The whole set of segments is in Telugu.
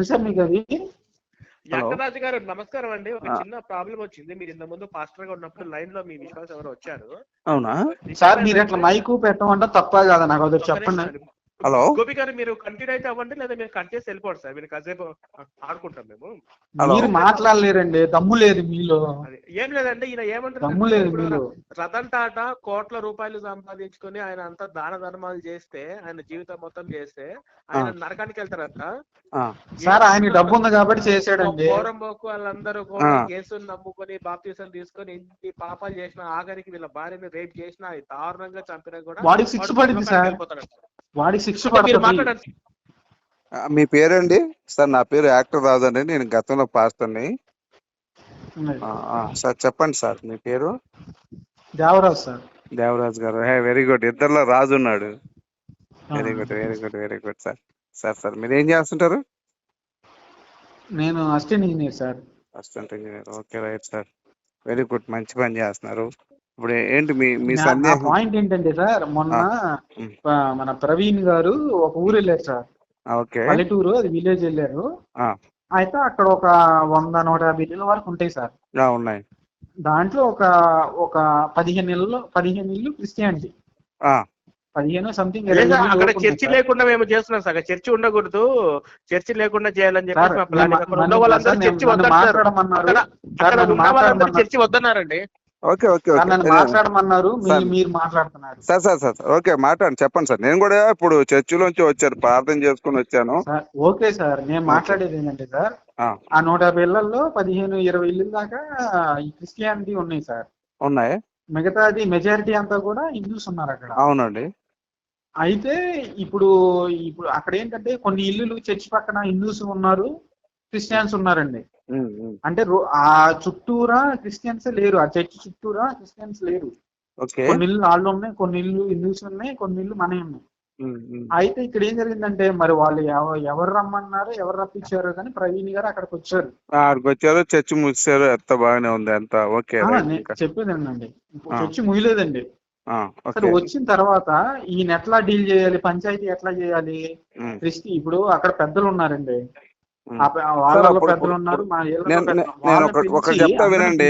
తెలుసా మీకు అది? యాకరాజు గారు నమస్కారం అండి. ఒక చిన్న ప్రాబ్లం వచ్చింది. మీరు ఇంత ముందు పాస్టర్ గా ఉన్నప్పుడు లైన్ లో మీ విశ్వాసం ఎవరు వచ్చారు. అవునా సార్? మీరు అట్లా మైకు పెట్టమంటే తప్ప కాదా? నాకు అది చెప్పండి. హలో గోపి గారు, మీరు కంటిన్యూ అయితే అవ్వండి, లేదా మీరు కట్ చేసి వెళ్ళిపోండి సార్. మీరు కాసేపు ఆడుకుంటాం మేము. మీరు మాట్లాడలేరండి, దమ్ము లేదు మీలో. ఏం లేదండి, ఈయన దమ్ము లేదు ఏమంటారు, మీలో. రతన్ టాటా కోట్ల రూపాయలు సంపాదించుకుని ఆయన అంతా దాన ధర్మాలు చేస్తే, ఆయన జీవితం మొత్తం చేస్తే ఆయన నరకానికి వెళ్తారంట సార్. ఆయన డబ్బు ఉంది కాబట్టి చేశాడండి. పోరంబోకు వాళ్ళందరూ కూడా యేసుని నమ్ముకొని బాప్తీసం తీసుకొని ఎన్ని పాపాలు చేసినా, ఆఖరికి వీళ్ళ భార్యని రేప్ చేసినా, దారుణంగా చంపినా కూడా వాడికి శిక్ష పడింది సార్. వాడికి శిక్ష పడుతుంది. మీ పేరండి? సార్ నా పేరు యాక్టర్ రాజు అండి. నేను గతంలో పాస్టర్ని. సార్ చెప్పండి సార్, మీ పేరు? దేవరాజు సార్. దేవరాజు గారు, వెరీ గుడ్. ఇద్దరులో రాజు ఉన్నాడు. Very good very good very good sir. Sir sir మీరు ఏం చేస్తుంటారు? నేను assistant engineer sir. Assistant engineer, okay right sir. Very good, మంచి పని చేస్తున్నారు. ఇప్పుడు ఏంటి మీ సందేహం? పాయింట్ ఏంటంటే సార్, మొన్న మన ప్రవీణ్ గారు ఒక ఊరు వెళ్ళారు సార్. పల్లెటూరు, అది విలేజ్ వెళ్ళారు. అయితే అక్కడ ఒక 100-150 ఇళ్ళ వరకు ఉంటాయి సార్. ఉన్నాయి. దాంట్లో ఒక 15 ఇళ్ళు క్రిస్టియానిటీ, 15 సంథింగ్. అక్కడ చర్చి లేకుండా మేము చేస్తున్నాం సార్. చర్చి ఉండకూడదు, చర్చి లేకుండా చేయాలని చెప్పి చర్చి వద్దన్నారండి. ఓకే ఓకే మాట్లాడమన్నారు, మీరు మాట్లాడుతున్నారు. సార్ సార్ సార్ ఓకే మాట్లాడండి, చెప్పండి సార్. నేను కూడా ఇప్పుడు చర్చిలోంచి వచ్చాను, ప్రార్థన చేసుకుని వచ్చాను. ఓకే సార్, నేను మాట్లాడేది ఏంటంటే సార్, ఆ 150 ఇళ్లలో 15-20 ఇళ్ళు దాకా ఈ క్రిస్టియానిటీ ఉన్నాయి సార్. ఉన్నాయి. మిగతాది మెజారిటీ అంతా కూడా హిందూస్ ఉన్నారు అక్కడ. అవునండి. అయితే ఇప్పుడు అక్కడ ఏంటంటే కొన్ని ఇల్లులు చర్చి పక్కన హిందూస్ ఉన్నారు, క్రిస్టియన్స్ ఉన్నారండి. అంటే ఆ చుట్టూరా క్రిస్టియన్స్ లేరు, ఆ చర్చి చుట్టూరా క్రిస్టియన్స్ లేరు. కొన్ని ఇల్లు వాళ్ళు ఉన్నాయి, కొన్ని ఇల్లు హిందూస్ ఉన్నాయి, కొన్ని ఇల్లు మనవి ఉన్నాయి. అయితే ఇక్కడ ఏం జరిగిందంటే, మరి వాళ్ళు ఎవరు రమ్మన్నారు, ఎవరు రప్పించారు కానీ ప్రవీణ్ గారు అక్కడికి వచ్చారు. చర్చి ముగిసారు, ఎంత బాగానే ఉంది, ఎంత ఓకే. చెప్పేదండి, చర్చి ముగిలేదండి. సరే, వచ్చిన తర్వాత ఈయన ఎట్లా డీల్ చేయాలి, పంచాయతీ ఎట్లా చేయాలి? ఇప్పుడు అక్కడ పెద్దలు ఉన్నారండి, వాళ్ళలో పెద్దలు ఉన్నారు, నేను ఒకటి చెప్తా వినండి.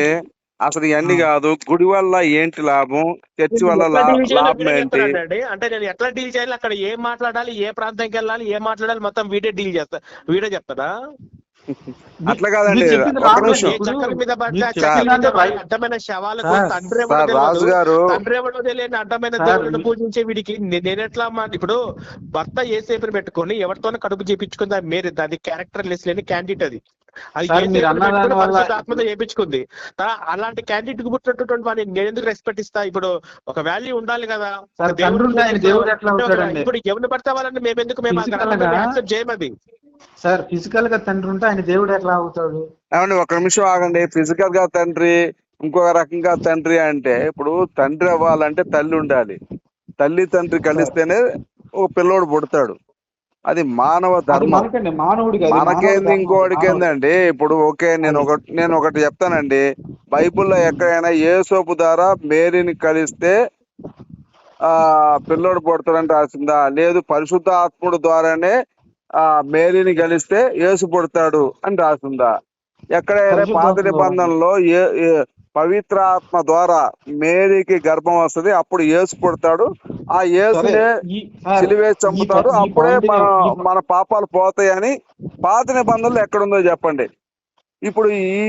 అసలు ఇవన్నీ కాదు, గుడి వల్ల ఏంటి లాభం, చర్చి వల్ల లాభం ఏంటి అంటే నేను ఎట్లా డీల్ చేయాలి, అక్కడ ఏం మాట్లాడాలి, ఏ ప్రాంతానికి వెళ్ళాలి, ఏం మాట్లాడాలి, మొత్తం వీడియో డీల్ చేస్తా, వీడియో చెప్తారా? అట్లా కాదండి, అడ్డమైన శవాలకు రాజు గారు తండ్రి ఎవరో తెలియని అడ్డమైన దేవుళ్ళను పూజించే వీడికి నేనెట్లా ఇప్పుడు భర్త ఏసేపుని పెట్టుకొని ఎవరితోనో కడుపు చేపించుకుంది, మీరు అది క్యారెక్టర్ లెస్ లేని క్యాండిడేట్. అది ఆత్మతో చేపించుకుంది. అలాంటి క్యాండిడేట్ కు పుట్టినటువంటి వాడిని నేను ఎందుకు రెస్పెక్ట్ ఇస్తా? ఇప్పుడు ఒక వాల్యూ ఉండాలి కదా. ఇప్పుడు ఎవరిని పడితే వాళ్ళని మేము ఎందుకు యాక్సెప్ట్ చేయమది సార్? ఫిజికల్ గా తండ్రి ఉంటే ఆయన దేవుడు ఎట్లా అవుతాడు? ఏమండి, ఒక నిమిషం ఆగండి. ఫిజికల్ గా తండ్రి, ఇంకొక రకంగా తండ్రి అంటే, ఇప్పుడు తండ్రి అవ్వాలంటే తల్లి ఉండాలి. తల్లి తండ్రి కలిస్తేనే ఓ పిల్లోడు పుడతాడు. అది మానవ ధర్మం. మనకేంది ఇంకోటికి ఏందండి? ఇప్పుడు ఓకే, నేను ఒకటి చెప్తానండి. బైబుల్లో ఎక్కడైనా యేసోపు ద్వారా మేరీని కలిస్తే పిల్లోడు పుడతాడని రాసిందా? లేదు, పరిశుద్ధ ఆత్ముడు ద్వారానే మేరీని కలిస్తే యేసు పుడతాడు అని రాసిందా? ఎక్కడైనా పాత నిబంధనలో పవిత్ర ఆత్మ ద్వారా మేరీకి గర్భం వస్తుంది, అప్పుడు యేసు పుడతాడు, ఆ యేసునే సిలువేసి చంపుతాడు, అప్పుడే మన పాపాలు పోతాయని పాత నిబంధనలు ఎక్కడుందో చెప్పండి. ఇప్పుడు ఈ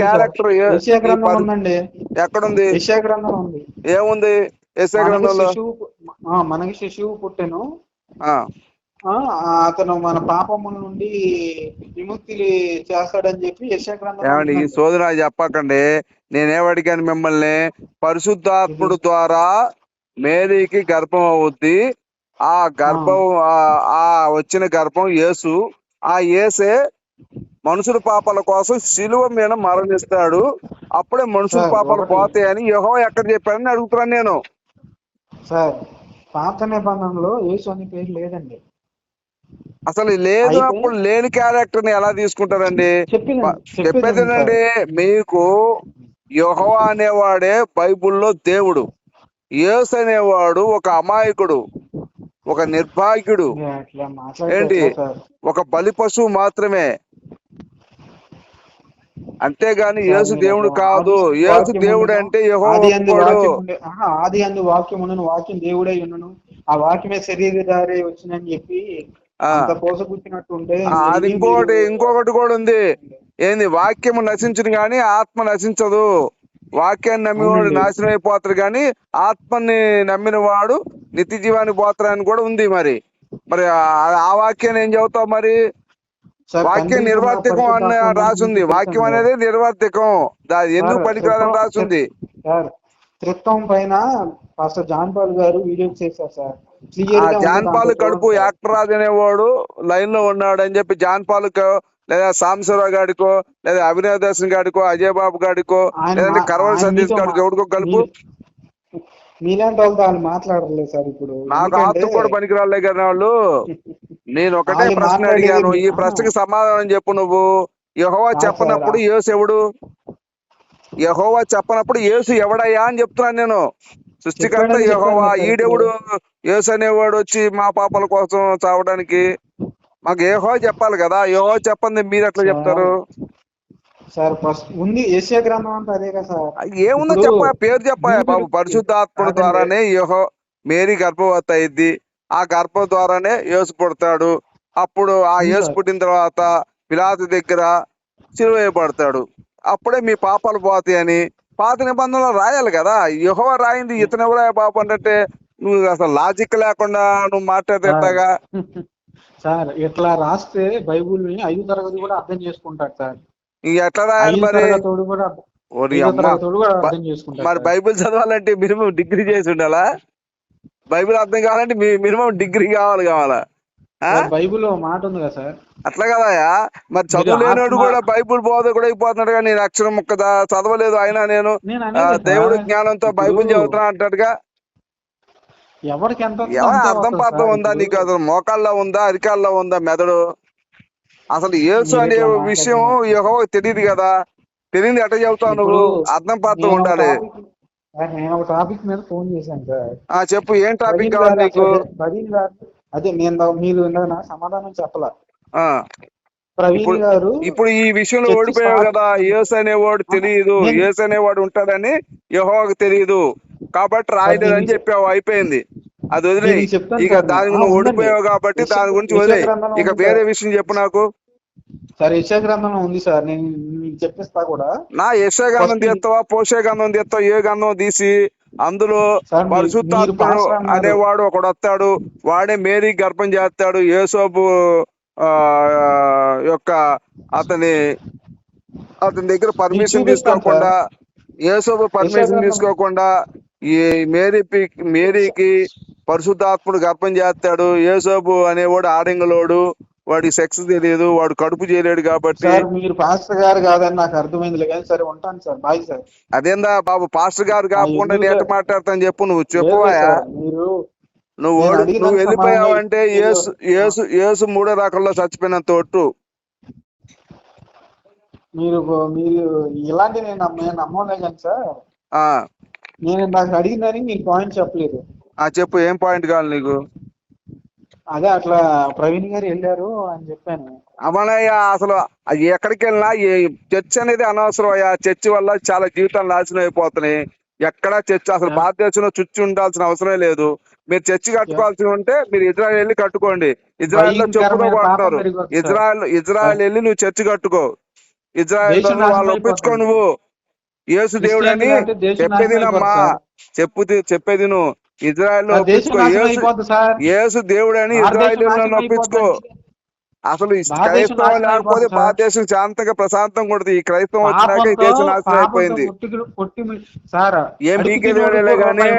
క్యారెక్టర్ ఎక్కడుంది? ఏముంది యెషయా గ్రంథంలో? మనకి శిశువు పుట్టెను, అతను మన పాపముల నుండి విముక్తి చేస్తాడని చెప్పి యెషయా గ్రంథం. ఏమండి, ఈ శోధన చెప్పకండి. నేనేమడిగాను మిమ్మల్ని? పరిశుద్ధాత్ముడు ద్వారా మేరీకి గర్భం అవుద్ది, ఆ గర్భం వచ్చిన గర్భం యేసు, ఆ యేసే మనుషుల పాపాల కోసం శిలువ మీద మరణిస్తాడు, అప్పుడే మనుషుల పాపాలు పోతాయని యెహోవా ఎక్కడ చెప్పాడని అడుగుతున్నాను నేను. సార్, పాత నిబంధనలో యేసు అనే పేరు లేదండి. అసలు లేదు, అప్పుడు లేని క్యారెక్టర్ ని ఎలా తీసుకుంటారండి? చెప్పేదేనండి మీకు, యెహోవా అనేవాడే బైబుల్లో దేవుడు, యేసు అనేవాడు ఒక అమాయకుడు, ఒక నిర్భాగ్యుడు, అట్లా మాట్లాడితే ఏంటి ఎట్లా సార్? ఒక బలి పశువు మాత్రమే, అంతేగాని సార్ యేసు మీరు దేవుడు అట్లా కాదు. ఆది యేసు వాక్యం దేవుడు ఉండను, అంటే యెహోవా ఆది అందు ఒప్పుకోడు. వాక్యం ఉండే, ఆది అందు వాక్యం ఉండను, వాక్యం దేవుడై ఉండను, ఆ వాక్యమే శరీరధారి వచ్చిందని చెప్పి ఆ అంత పోసగుచ్చినట్టు ఉంటే అది ఇంకొకటి కూడా ఉంది. ఏంది, వాక్యము నశించును గాని ఆత్మ నశించదు. వాక్యాన్ని నమ్మినవాడు అవునండి నాశనం అయిపోతారు కానీ ఆత్మని నమ్మిన వాడు నిత్య జీవానికి పోతారని కూడా ఉంది. మరి మరి ఆ వాక్యాన్ని ఏం చెబుతావు? మరి సార్, వాక్యం తండ్రి కుమార నిర్వర్తికం అని పరిశుద్ధాత్మ రాసుంది. గురించి వాక్యం తెలుసండి అనేది నిర్వర్తికం, అది ఎందుకు సార్. పనికిరాదని రాసుంది. సార్ త్రిత్వం పైన పాస్టర్ జాన్ పాల్ గారు వీడియో చేశారు సార్, ఆ క్లియర్ గా ఉంది, జాన్ దాంట్లో పాల్ కడుపు చూడండి సార్. యాక్టర్ రాజు అనేవాడు లైన్ లో ఉన్నాడు అని చెప్పి జాన్ పాల్కో లేదా సాంబశివరావు గాడికో లేదా అభినవ్ దర్శన్ గాడికో అజయ్ బాబు గాడికో లేదంటే కరవల ఆయన సతీష్ గాడికో ఎవడికో కలుపు. మీలాంటి వాళ్ళతో వాళ్ళు మాట్లాడలేదు సార్ ఇప్పుడు, నాకు ఆత్తు కూడా పనికిరాలే కదా వాళ్ళు. నేను ఒకటే వాళ్ళు ప్రశ్న మాట్లాడేది అడిగాను, ఈ ప్రశ్నకి సమాధానం చెప్పు నువ్వు. యెహోవా చెప్పనప్పుడు యేసు ఎవడు? యెహోవా చెప్పనప్పుడు యేసు ఎవడయ్యా అని చెప్తున్నాను నేను. సృష్టికర్త యెహోవా, ఈడెవడు? యేసు అనేవాడు వచ్చి మా పాపల కోసం చావడానికి? మాకు యెహోవా చెప్పాలి కదా. యెహోవా చెప్పండి మీరు ఎట్లా చెప్తారు సార్? ఫస్ట్ ఉంది యెషయా గ్రంథం అంతా అదే కదా సార్. ఏముందో చెప్పా, పేరు చెప్పాయా బాబు. పరిశుద్ధాత్ముడు ద్వారానే మేరీ గర్భవతి అయింది, ఆ గర్భం ద్వారానే యేసు పుడతాడు. అప్పుడు ఆ యేసు పుట్టిన తర్వాత పిలాతు దగ్గర సిలువ వేయబడతాడు. అప్పుడే మీ పాపాలు పోతాయి అని పాత నిబంధనలో రాయాలి కదా. యెహోవా రాయింది ఇతను ఎవరా బాబు అంటే నువ్వు అసలు లాజిక్ లేకుండా నువ్వు మాట్లాడేట్లాగా. సార్ ఇట్లా రాస్తే బైబుల్ ని 5వ తరగతి కూడా అర్థం చేసుకుంటాడు సార్. ఎట్లా రాయాలి మరి? మరి బైబిల్ చదవాలంటే మినిమం డిగ్రీ చేసి ఉండాలా? బైబిల్ అర్థం కావాలంటే మినిమం డిగ్రీ కావాలా? బైబిల్ మాట ఉంది కదా సార్. అట్లా కదాయా. మరి చదువులేనోడు కూడా బైబిల్ బోధకుడు అయిపోతున్నాడు కానీ నేను అక్షరం ముక్కదా చదవలేదు అయినా నేను దేవుడి జ్ఞానంతో బైబిల్ చదువుతున్నా అంటాడుగా. ఎవరికి ఎంత అర్థం పాత్ర ఉందా నీకు? అసలు మోకాల్లో ఉందా, అరికాల్లో ఉందా మెదడు? అసలు యేసు అనే విషయం యెహోవాకు తెలియదు కదా. తెలియదు ఎట్లా చెబుతావు నువ్వు? అర్థం పాత్ర ఉండాలి. నేను ఒక టాపిక్ మీద ఫోన్ చేశాను సార్. చెప్పు, ఏం టాపిక్ కావాలి నీకు? ప్రవీణ్ గారు, అదే మీరు సమాధానం చెప్పలా. ప్రవీణ్ గారు ఇప్పుడు ఈ విషయంలో ఓడిపోయావు కదా. యేసు అనేవాడు తెలియదు, యేసు అనేవాడు ఉంటాడని యెహోవాకు తెలియదు కాబట్టి రాయలేదని చెప్పావు, అయిపోయింది. అది వదిలే. ఇక దాని గురించి ఓడిపోయావు కాబట్టి దాని గురించి వదిలే. ఇక వేరే విషయం చెప్పు నాకు. సార్ యెషయా గ్రంథంలో ఉంది సార్, నేను మీకు చెప్పిస్తా కూడా. నా యెషయా గ్రంథం తీస్తావా, పోషే గ్రంథం తీస్తావా? ఏ గ్రంథం తీసి అందులో పరిశుద్ధాత్ముడు అనేవాడు ఒకడు వస్తాడు, వాడే మేరీ గర్భం చేస్తాడు. యేసోబు యొక్క అతని దగ్గర పర్మిషన్ తీసుకోకుండా, యేసోబు పర్మిషన్ తీసుకోకుండా ఈ మేరీకి పరిశుద్ధాత్ముడు గర్భం చేస్తాడు. యేసోబు అనేవాడు ఆడంగులోడు, వాడికి సెక్స్ తెలియదు, వాడు కడుపు చేయలేడు కాబట్టి. మీరు పాస్టర్ గారు కాదని నాకు అర్థమైంది కానీ సరే ఉంటాను సార్, బాయ్ సార్. అదేందా బాబు, పాస్టర్ గారు కాకుండా నేట మాట్లాడతాను చెప్పు. నువ్వు చెప్పువాయా? నువ్వు వెళ్ళిపోయావంటే యేసు 3 రకాల్లో చచ్చిపోయినంత ఒట్టు. మీరు ఇలాంటి నేను నమ్మలే కానీ సార్, నేను నాకు అడిగిందని మీకు పాయింట్ చెప్పలేదు. చెప్పు, ఏం పాయింట్ కావాలి నీకు? అదే అట్లా ప్రవీణ్ గారు వెళ్ళారు అని చెప్పాను. అమ్మనయ్య, అసలు ఎక్కడికి వెళ్ళినా చర్చ్ అనేది అనవసరం అయ్యా. చర్చ్ వల్ల చాలా జీవితాలు నాశనం అయిపోతున్నాయి. ఎక్కడా చర్చ్ అసలు భారతదేశంలో చుచ్చి ఉండాల్సిన అవసరమే లేదు. మీరు చర్చి కట్టుకోవాల్సి ఉంటే మీరు ఇజ్రాయెల్ వెళ్ళి కట్టుకోండి. ఇజ్రాయెల్ లో చెప్పుతో కొడుతున్నారు. ఇజ్రాయెల్ వెళ్ళి నువ్వు చర్చి కట్టుకో. ఇజ్రాయెల్ వాళ్ళు ఒప్పించుకో. నువ్వు యేసు దేవుడని చెప్పేదినమ్మా, చెప్పేది నువ్వు. ఇజ్రాయెల్ లో ఒప్పించుకో. యేసు దేవుడని ఇజ్రాయెల్ ఒప్పించుకో. అసలు క్రైస్తవం లేకపోతే భారతదేశం శాంతంగా ప్రశాంతంగా ఉంటుంది. ఈ క్రైస్తవం వచ్చినాక ఈ దేశం నాశనం అయిపోయింది. ఏం బీకేదే గానీ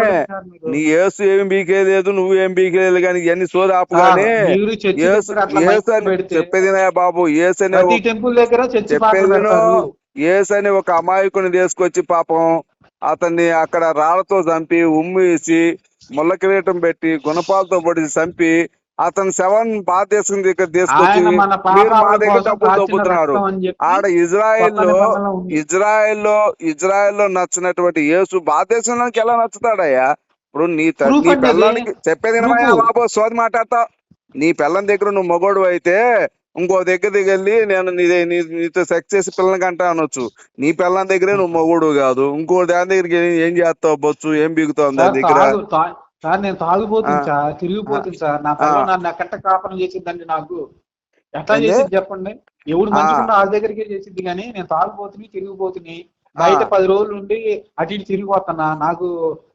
నీ యేసు ఏం బీకేలేదు, నువ్వు ఏం బీకేలేదు కానీ ఇవన్నీ సోది ఆపు. కానీ చెప్పేదినా బాబు, యేసు అనే చెప్పేదిను. యేసు అని ఒక అమాయకుని తీసుకొచ్చి పాపం అతన్ని అక్కడ రాళ్లతో చంపి ఉమ్మేసి ముళ్ళ కిరీటం పెట్టి గుణపాలతో పడి చంపి అతని శవాన్ని భారతదేశం దగ్గర తీసుకొచ్చి మీరు మా దగ్గర డబ్బులు దొబ్బుతున్నారు. ఆడ ఇజ్రాయెల్లో నచ్చినటువంటి యేసు భారతదేశంలోకి ఎలా నచ్చుతాడయ్యా? ఇప్పుడు నీ ప్రూఫ్ అండి అది. పిల్లానికి చెప్పేది వినమయ్యా ప్రూఫ్. బాబు, సోది మాట్లాడతావు. నీ పిల్లని దగ్గర నువ్వు మొగోడు అయితే ఇంకో దగ్గరికి వెళ్ళి నేను నీతో సెక్స్ చేసి పిల్లని కంటా అనొచ్చు. నీ పిల్లని దగ్గరే నువ్వు మొగోడు కాదు, ఇంకో దాని దగ్గరికి ఏం చేస్తావు బొచ్చు, ఏం బిగుతావు దాని దగ్గర? సార్ నేను తాగుపోతుంది సార్, తిరిగిపోతుంది సార్. నా పిల్లలు నన్ను ఎక్కడ కాపరం చేసిందండి. నాకు ఎట్లా చేసింది చెప్పండి? ఎవడు మంచిగా ఆ దగ్గరికి చేసింది, కానీ నేను తాగుపోతుంది తిరిగిపోతుంది. బయట 10 రోజులు ఉండి అటు ఇటు తిరిగిపోతున్నా. నాకు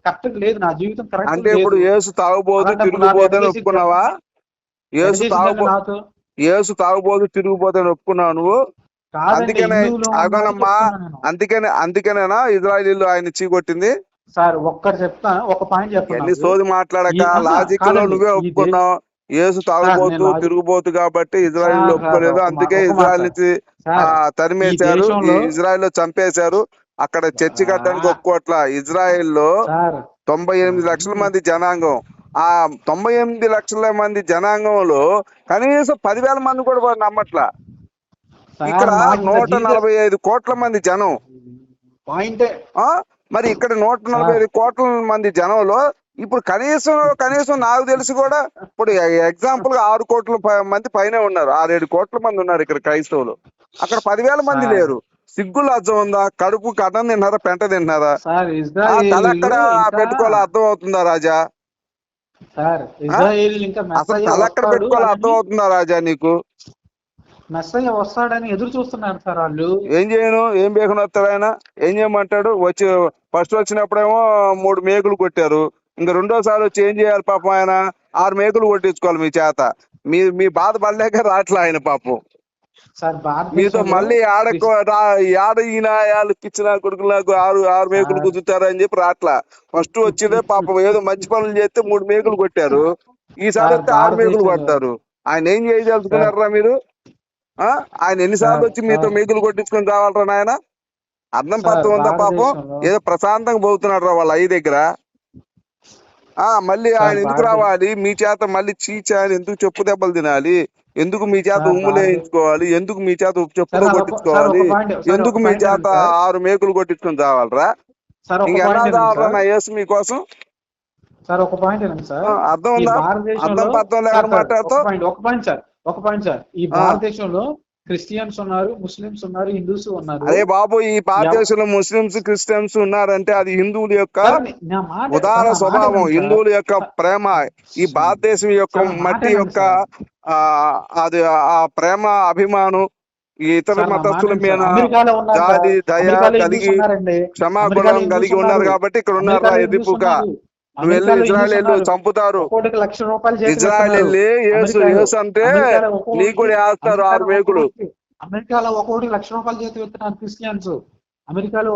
కరెక్ట్ లేదు, నా జీవితం కరెక్ట్. అంటే ఇప్పుడు యేసు తాగుబోతు తిరిగిపోతే ఒప్పుకున్నావా? యేసు తాగుబోతు తిరిగిపోతే ఒప్పుకున్నావు నువ్వు? అందుకేనేనా ఇజ్రాయిలీలు ఆయన చీకొట్టింది? సార్ ఒక్కటి చెప్తాను, ఒక పాయింట్ చెప్పండి. సోది మాట్లాడక లాజిక్ లో నువ్వే ఒప్పుకున్నావు. యేసు తాగుబోతు తిరుగుబోతు కాబట్టి ఇజ్రాయిల్ ఒప్పుకోలేదు, అందుకే ఇజ్రాయిల్ నుంచి తరిమేశారు, ఇజ్రాయిల్ లో చంపేశారు. అక్కడ చర్చి కట్టడానికి ఒప్పుకోట్లా. ఇజ్రాయిల్ లో 98 లక్షల మంది జనాంగం. ఆ 98 లక్షల మంది జనాంగంలో కనీసం 10,000 మంది కూడా నమ్మట్లా. ఇక్కడ 145 కోట్ల మంది జనం. మరి ఇక్కడ 145 కోట్ల మంది జనంలో ఇప్పుడు కనీసం నాకు తెలిసి కూడా ఇప్పుడు ఎగ్జాంపుల్ గా 6 కోట్ల మంది పైనే ఉన్నారు, 6-7 కోట్ల మంది ఉన్నారు ఇక్కడ క్రైస్తవులు. అక్కడ 10,000 మంది లేరు. సిగ్గులు అర్థం ఉందా? కడుపు కన్నం తింటున్నారా, పెంట తింటున్నారా? తలెక్కడ పెట్టుకోవాలో అర్థం అవుతుందా రాజా? అసలు తలెక్కడ పెట్టుకోవాలో అర్థం అవుతుందా రాజా నీకు? మెస్సయ్య వస్తాడని ఎదురు చూస్తున్నారు సార్ వాళ్ళు. ఏం చేయను, ఏం బేకను వస్తాడు ఆయన? ఏం చేయమంటాడు? ఫస్ట్ వచ్చినప్పుడేమో 3 మేకులు కొట్టారు, ఇంకా రెండోసారి వచ్చి ఏం చేయాలి పాపం? ఆయన 6 మేకులు కొట్టించుకోవాలి మీ చేత. మీ బాధ పడలేక రాట్లా ఆయన పాపం. మీతో మళ్ళీ ఆడ ఈనాయాలు పిచ్చిన కొడుకులు నాకు 6 మేకులు కుదురుతారు అని చెప్పి రాట్లా. ఫస్ట్ వచ్చిందే పాపం ఏదో మంచి పనులు చేస్తే 3 మేకులు కొట్టారు, ఈసారి వస్తే 6 మేకులు కొడతారు. ఆయన ఏం చేయదలుచుకున్నారా మీరు? ఆయన ఎన్నిసార్లు వచ్చి మీతో మేకులు కొట్టించుకొని రావాలరా నాయన? అర్థం పత్రం ఉందా పాపం? ఏదో ప్రశాంతంగా పోతున్నాడు రా వాళ్ళ అయ్య దగ్గర. మళ్ళీ ఆయన ఎందుకు రావాలి మీ చేత? మళ్ళీ చీచా ఎందుకు చెప్పు దెబ్బలు తినాలి? ఎందుకు మీ చేత ఉమ్ములు వేయించుకోవాలి? ఎందుకు మీ చేత చెప్పులు కొట్టించుకోవాలి? ఎందుకు మీ చేత 6 మేకులు కొట్టించుకొని రావాలరా? ఇంకెలా రావాలరా నా యేసు మీకోసం? అర్థం ఉందా? అర్థం పత్రం లేకుండా మాట్లాడుతావు. ఒక పాయింట్ సార్, ఈ భారతదేశంలో క్రిస్టియన్స్ ఉన్నారు, ముస్లిమ్స్ ఉన్నారు, హిందూస్ ఉన్నారు. అరే బాబు, ఈ భారతదేశంలో ముస్లిమ్స్ క్రిస్టియన్స్ ఉన్నారంటే అది హిందువుల యొక్క ఉదార స్వభావం, హిందువుల యొక్క ప్రేమ. ఈ భారతదేశం యొక్క మట్టి యొక్క అది ఆ ప్రేమ అభిమానం ఈ ఇతర మతస్థుల మీద జాతి దయ కలిగి క్షమాగుణం కలిగి ఉన్నారు కాబట్టి ఇక్కడ ఉన్నారా ఎదిపుగా. నువ్వు వెళ్ళి ఇజ్రాయెల్ చంపుతారు. ఇజ్రాయెల్ వెళ్ళి యేసు అంటే నీకు కూడా వేస్తారు 6 మేకులు. అమెరికాలో ఒక్కొక్కటి ₹1,00,000 చేతి వెళ్తున్నారు క్రిస్టియన్స్. అమెరికాలో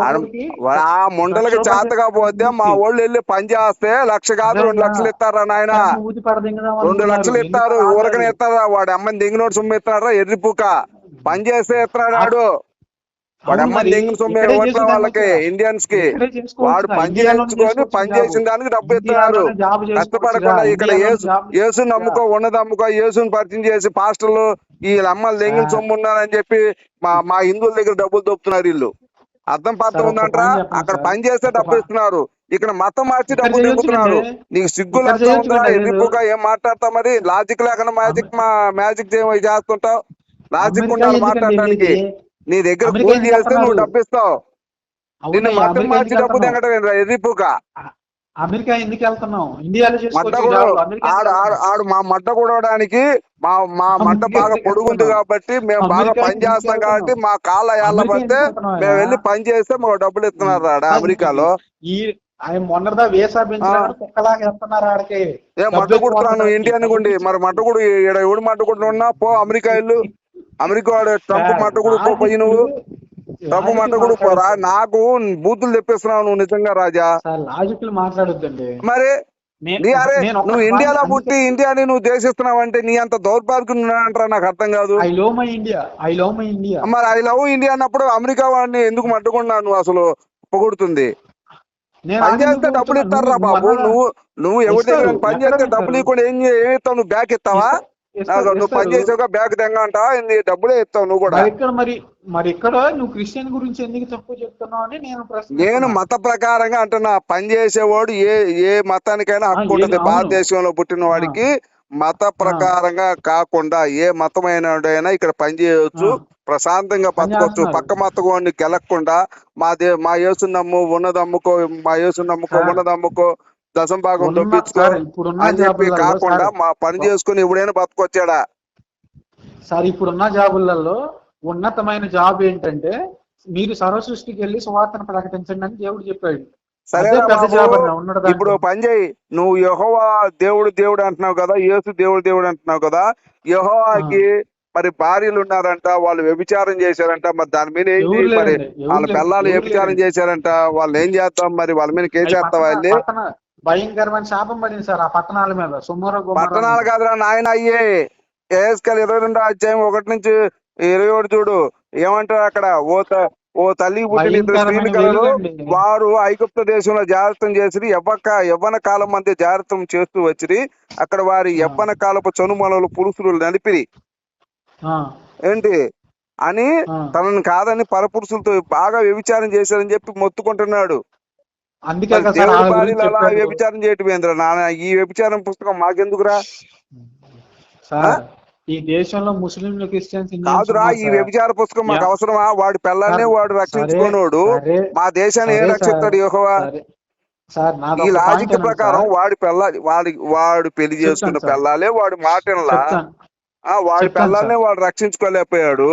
ఆ ముండలకి చేతగా పోతే మా వాళ్ళు వెళ్ళి పని చేస్తే 1,00,000 కాదు 2 లక్షలు ఇస్తారా నాయన? 2 లక్షలు ఇస్తారు. ఊరకనే ఇస్తారా? వాడు అమ్మని దింగినోడు సొమ్ము ఇస్తున్నారా? ఎర్రిపుక పని చేస్తే ఇస్తున్నాడు వాడు. వాడు అమ్మని దింగిన సొమ్ము ఇవ్వట్ల వాళ్ళకి, ఇండియన్స్ కి. వాడు పని చేయించుకొని పని చేసిన దానికి డబ్బు ఇస్తున్నారు. కష్టపడకుండా ఇక్కడ యేసు నమ్ముకో, ఉన్నది అమ్ముకో, యేసుని పరిచయం చేసి పాస్టర్లు ఈ అమ్మలు దెంగిన సొమ్ము ఉన్నారని చెప్పి మా హిందువుల దగ్గర డబ్బులు దొప్పుతున్నారు వీళ్ళు. అర్థం పత్రం ఉందంటారా? అక్కడ పని చేస్తే డబ్బు ఇస్తున్నారు, ఇక్కడ మతం మార్చి డబ్బులు దింపుతున్నారు. నీకు సిగ్గులు అర్థం ఉందా? ఎదుపుగా ఏం మాట్లాడతా? మరి లాజిక్ లేకుండా మ్యాజిక్ చేస్తుంటావు. లాజిక్ ఉండాలి మాట్లాడడానికి. నీ దగ్గర కూలి చేస్తే నువ్వు డబ్బు ఇస్తావు, నిన్ను మతం మార్చి డబ్బు దింగటం ఎదిపుగా. అమెరికా ఎందుకు వెళ్తున్నావు? ఇండియాలో ఆడు మా మడ్డ కూడడానికి మా మడ్డ బాగా పొడుగుంది కాబట్టి మేము బాగా పని చేస్తాం కాబట్టి మా కాళ్ళ ఏళ్ళ పడితే మేము వెళ్ళి పని చేస్తే మాకు డబ్బులు ఇస్తున్నారు ఆడ అమెరికాలో. మడ్డ కుడుతున్నాను ఇండియా అనుకోండి. మరి మడ్డ కూడా ఎవడు మడ్డ కుడుతున్నా పో అమెరికా వెళ్ళు. అమెరికా వాడు ట్రంప్ మడ్డ కూడా పోయి నువ్వు ట్రంప్ మడ్డ కూడా పోరా. నాకు బూతులు తెప్పిస్తున్నావు నువ్వు నిజంగా రాజా. మరి అరే నువ్వు ఇండియాలో పుట్టి ఇండియాని నువ్వు దేశిస్తున్నావు అంటే నీ అంత దౌర్భాగ్యం అంటారా? నాకు అర్థం కాదు. మరి ఐ లవ్ ఇండియా అన్నప్పుడు అమెరికా వాడిని ఎందుకు మడ్డుకున్నావు నువ్వు? అసలు పొగుడుతుంది. పని చేస్తే డబ్బులు ఇస్తారా బాబు? నువ్వు ఎవరి దగ్గర పని చేస్తే డబ్బులు ఇవ్వకుండా ఏం ఇస్తావు? నువ్వు బ్యాక్ ఇస్తావా? నువ్వు పని చేసావుగా బ్యాగ్ తెంగ అంట డబ్బులే ఇస్తావు నువ్వు కూడా. మరి ఇక్కడ నువ్వు క్రిస్టియన్ గురించి ఎందుకు తక్కువ చెప్తున్నావు అని నేను మత ప్రకారంగా అంటున్నా. పని చేసేవాడు ఏ మతానికైనా హక్కు ఉంటుంది. భారతదేశంలో పుట్టిన వాడికి మత ప్రకారంగా కాకుండా ఏ మతమైనడైనా ఇక్కడ పని చేయవచ్చు, ప్రశాంతంగా బతకొచ్చు. పక్క మతం వాడిని గెలక్కుండా మా యేసు నమ్ము ఉన్నదమ్ముకో, మా యేసు నమ్ముకో ఉన్నదమ్ముకో, దశంభాగం దొబ్బించుకో అని చెప్పి కాకుండా మా పని చేసుకుని ఎవడైనా బతకొచ్చాడా సార్? ఇప్పుడున్న జాబులలో ఉన్నతమైన జాబ్ ఏంటంటే మీరు సర్వసృష్టికి వెళ్ళి సువార్తను ప్రకటించండి అని దేవుడు చెప్పాడు. సరే ఇప్పుడు పని చేయి, నువ్వు యెహోవా దేవుడు అంటున్నావు కదా, యేసు దేవుడు అంటున్నావు కదా. యెహోవాకి మరి భార్యలు ఉన్నారంట, వాళ్ళు వ్యభిచారం చేశారంట. మరి దాని మీద ఏంటి? మరి వాళ్ళ పిల్లలు వ్యభిచారం చేశారంట, వాళ్ళు ఏం చేస్తాం? మరి వాళ్ళ మీద కేసు చేస్తావా? వెళ్ళి భయంకరమైన శాపం పడింది సార్ ఆ పట్టణాల మీద. పట్టణాలు కాదురా నాయన, అయ్యే ఏస్కల్ 22వ అధ్యాయం 1-21 చూడు ఏమంటారు అక్కడ. ఓ తల్లి పుట్టిన ఇద్దరు స్త్రీలు కలరు, వారు ఐగుప్తు దేశంలో జాగ్రత్తం చేసి యవ్వన కాలం మధ్య జాగ్రత్తం చేస్తూ వచ్చిరి. అక్కడ వారి యవ్వన కాలపు చనుమలలు పురుషులు నడిపిరి ఏంటి అని తనను కాదని పరపురుషులతో బాగా వ్యభిచారం చేశారని చెప్పి మొత్తుకుంటున్నాడు. దేవుడి భార్యలు అలా వ్యభిచారం చేయటం ఏంద్రా నాన్న? ఈ వ్యభిచారం పుస్తకం మాకెందుకురా? ఈ దేశంలో ముస్లింలు క్రిస్టియన్స్ కాదురా, ఈ వ్యభిచార పుస్తకం మాకు అవసరమా? వాడి పిల్లల్ని వాడు రక్షించుకోనోడు మా దేశాన్ని ఏం రక్షిస్తాడు యెహోవా? ఈ లాజిక్ ప్రకారం వాడు పెళ్లి చేసుకున్న పిల్లాలే వాడు మాటలా, వాడి పిల్లల్ని వాడు రక్షించుకోలేకపోయాడు,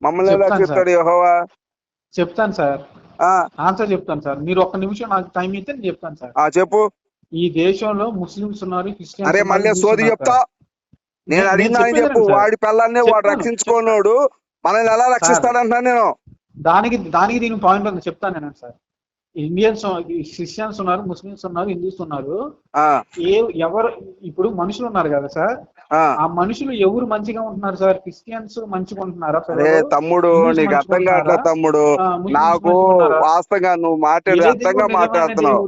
మమ్మల్ని రక్షిస్తాడు యెహోవా? చెప్తాను సార్, ఆన్సర్ చెప్తాను సార్. మీరు ఒక్క నిమిషం నాకు టైం అయితే నేను చెప్తాను సార్. చెప్పు. ఈ దేశంలో ముస్లింస్ ఉన్నారు, క్రిస్టియన్స్. అరే మళ్ళీ సోది చెప్తా. నేను అడిగినా చెప్పు. వాడి పిల్లల్ని వాడు రక్షించుకోనోడు మనల్ని ఎలా రక్షిస్తాడంటున్నా నేను. దానికి దీని పాయింట్ ఉంది, చెప్తాను నేను సార్. ఇండియన్స్, క్రిస్టియన్స్ ఉన్నారు, ముస్లిమ్స్ ఉన్నారు, హిందూస్ ఉన్నారు. ఎవరు ఇప్పుడు మనుషులు ఉన్నారు కదా సార్, ఆ మనుషులు ఎవరు మంచిగా ఉంటున్నారు సార్? క్రిస్టియన్స్ మంచిగా ఉంటున్నారా? తమ్ముడు నీకు అర్థం కావట్లేదు తమ్ముడు, నాకు వాస్తవంగా నువ్వు అర్థంగా మాట్లాడుతున్నావు.